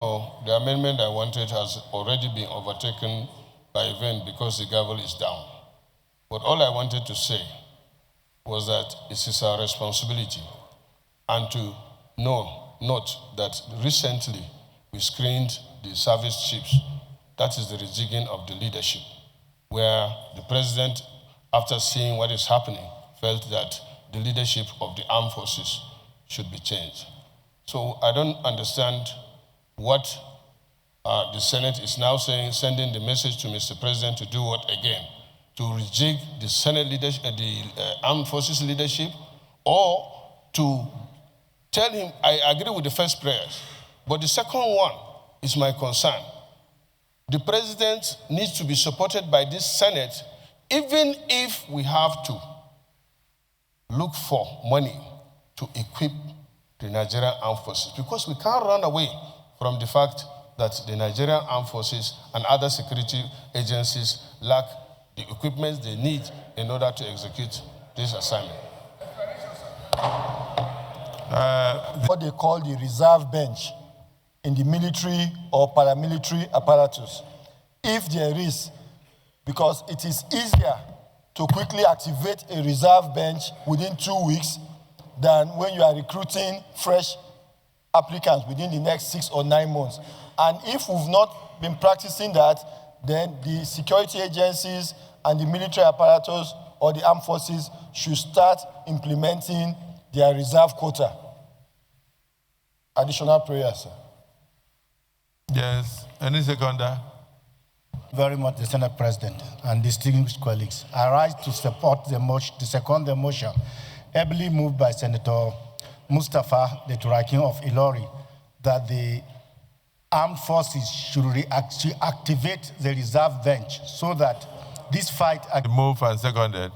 So the amendment I wanted has already been overtaken by event because the gavel is down. But all I wanted to say was that it is our responsibility and to note that recently we screened the service chiefs. That is the rejigging of the leadership, where the president, after seeing what is happening, felt that the leadership of the armed forces should be changed. So I don't understand what the Senate is now saying, sending the message to Mr. President to do what again? To rejig the Senate leadership, the armed forces leadership, or to tell him, I agree with the first prayers, but the second one is my concern. The president needs to be supported by this Senate, even if we have to look for money to equip the Nigerian armed forces, because we can't run away from the fact that the Nigerian armed forces and other security agencies lack the equipment they need in order to execute this assignment. What they call the reserve bench in the military or paramilitary apparatus. If there is, because it is easier to quickly activate a reserve bench within 2 weeks than when you are recruiting fresh applicants within the next 6 or 9 months. And if we've not been practicing that, then the security agencies and the military apparatus or the armed forces should start implementing their reserve quota. Additional prayers, sir. Yes. Any seconder? Very much, the Senate President and distinguished colleagues. I rise to support the motion, to second the motion, ably moved by Senator Mustafa, the Turakin of Ilori, that the armed forces should activate the reserve bench so that this fight... Moved and seconded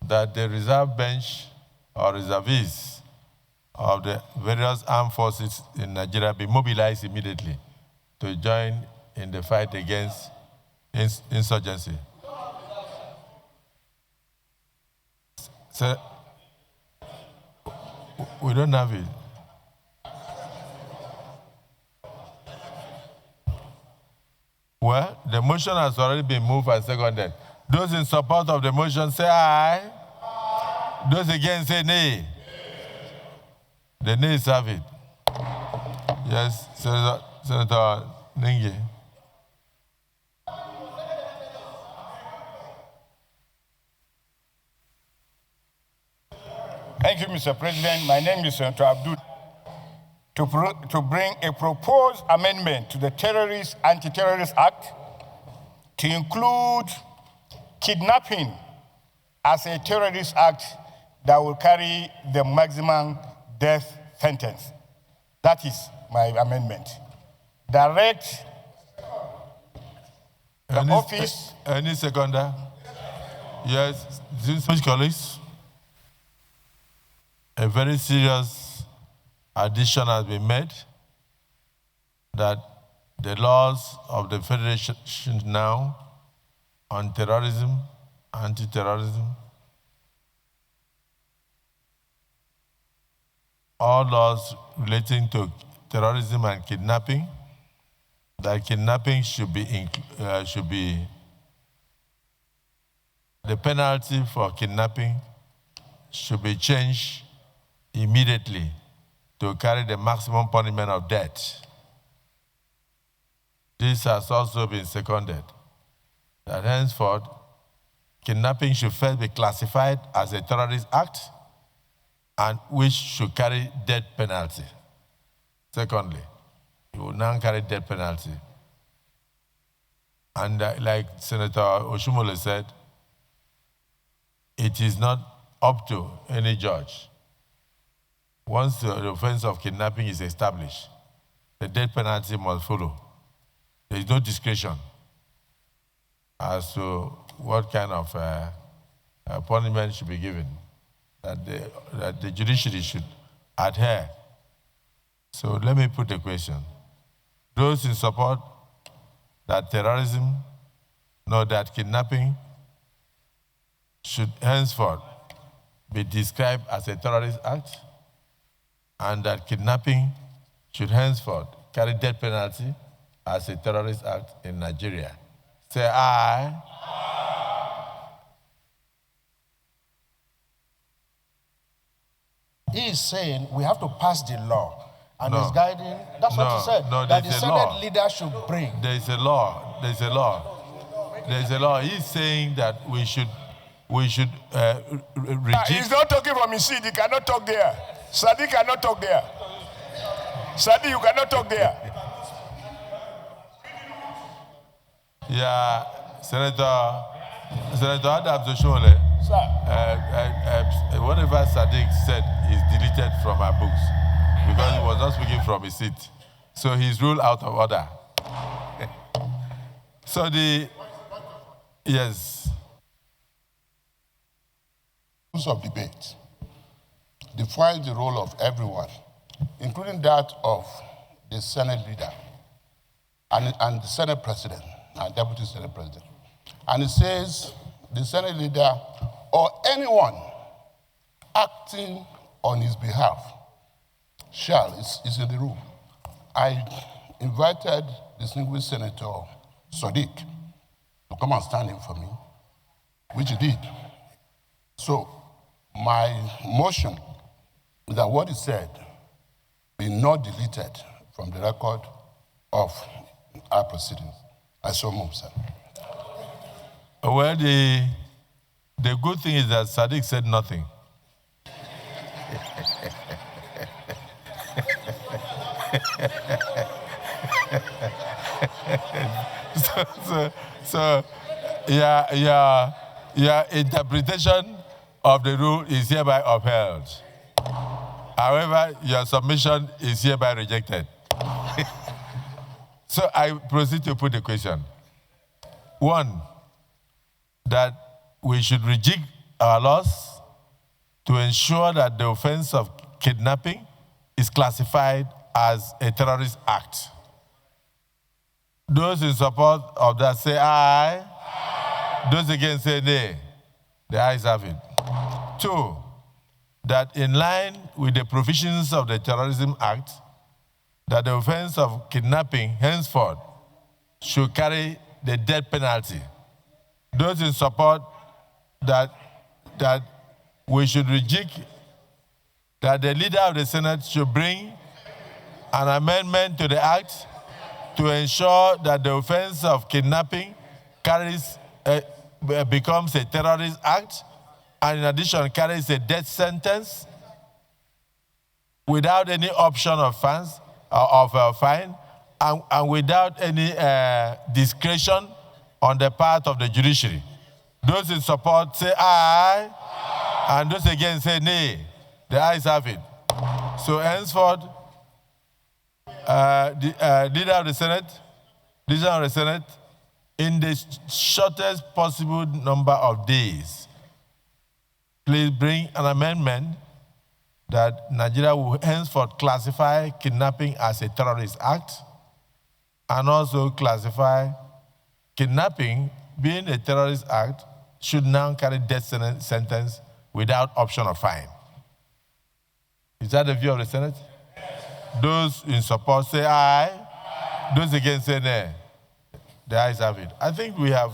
that the reserve bench or reservists of the various armed forces in Nigeria be mobilized immediately to join in the fight against insurgency. So, we don't have it. Well, the motion has already been moved and seconded. Those in support of the motion say aye. Aye. Those against say nay. The nays have it. Yes, Senator Ningi. Thank you, Mr. President. My name is Senator Abdul. To bring a proposed amendment to the Anti-Terrorist Act to include kidnapping as a terrorist act that will carry the maximum death sentence. That is my amendment. Direct the office... Any seconder? Yes, distinguished colleagues. A very serious addition has been made that the laws of the Federation now on terrorism, anti-terrorism, all laws relating to terrorism and kidnapping, that kidnapping should be the penalty for kidnapping should be changed immediately to carry the maximum punishment of death. This has also been seconded, that henceforth, kidnapping should first be classified as a terrorist act and which should carry death penalty. Secondly, it will now carry death penalty. And like Senator Oshumole said, it is not up to any judge. Once the offense of kidnapping is established, the death penalty must follow. There is no discretion as to what kind of punishment should be given, that the judiciary should adhere. So let me put the question. Those in support that that kidnapping should henceforth be described as a terrorist act, and that kidnapping should henceforth carry death penalty as a terrorist act in Nigeria? Say aye. He is saying we have to pass the law. And No. he's guiding, that's what he said, No, that the there's a Senate law. leader should bring. There is a law. There's a law. There's a law. He's saying that we should reject. He's not talking from his seat. He cannot talk there. Sadi cannot talk there. Sadi, you cannot talk there. Yeah, Senator Adams Oshole, Sir. whatever Sadiq said is deleted from our books because he was not speaking from his seat. So he's ruled out of order. So yes. Rules of debate defines the role of everyone, including that of the Senate leader and the Senate president and deputy Senate president. And it says the Senate leader or anyone acting on his behalf is in the room. I invited distinguished Senator Sadiq to come and stand in for me, which he did. So my motion is that what he said be not deleted from the record of our proceedings. I so move, sir. Well, the good thing is that Sadiq said nothing. so your interpretation of the rule is hereby upheld. However, your submission is hereby rejected. So I proceed to put the question. One, that we should rejig our laws to ensure that the offense of kidnapping is classified as a terrorist act. Those in support of that say aye. Aye. Those against say nay. The ayes have it. Two, that in line with the provisions of the Terrorism Act, that the offense of kidnapping henceforth should carry the death penalty. Those in support that we should rejig, that the leader of the Senate should bring an amendment to the act to ensure that the offense of kidnapping becomes a terrorist act, and in addition carries a death sentence without any option of fines of fine, and without any discretion on the part of the judiciary. Those in support say aye, aye. And those against say nay. The ayes have it. So henceforth, the leader of the Senate, in the shortest possible number of days, please bring an amendment that Nigeria will henceforth classify kidnapping as a terrorist act, and also classify kidnapping being a terrorist act should now carry death sentence without option of fine. Is that the view of the Senate? Yes. Those in support say aye. Aye. Those against say nay. The ayes have it. I think we have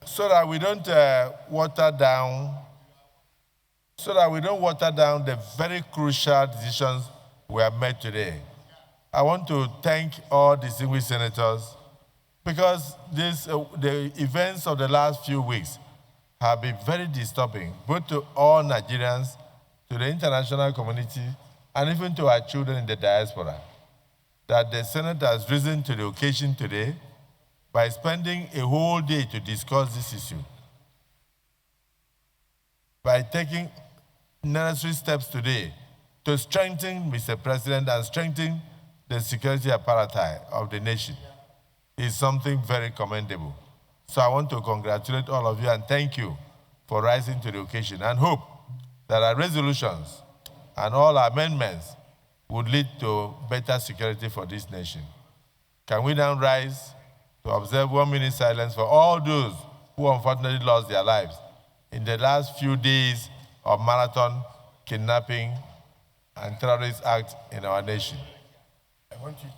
so that we don't water down the very crucial decisions we have made today. I want to thank all distinguished senators because the events of the last few weeks have been very disturbing, both to all Nigerians, to the international community, and even to our children in the diaspora. That the Senate has risen to the occasion today by spending a whole day to discuss this issue, by taking necessary steps today to strengthen Mr. President and strengthen the security apparatus of the nation is something very commendable. So I want to congratulate all of you and thank you for rising to the occasion, and hope that our resolutions and all our amendments would lead to better security for this nation. Can we now rise to observe 1 minute silence for all those who unfortunately lost their lives in the last few days of marathon kidnapping and Terrorist Act in our nation. I want you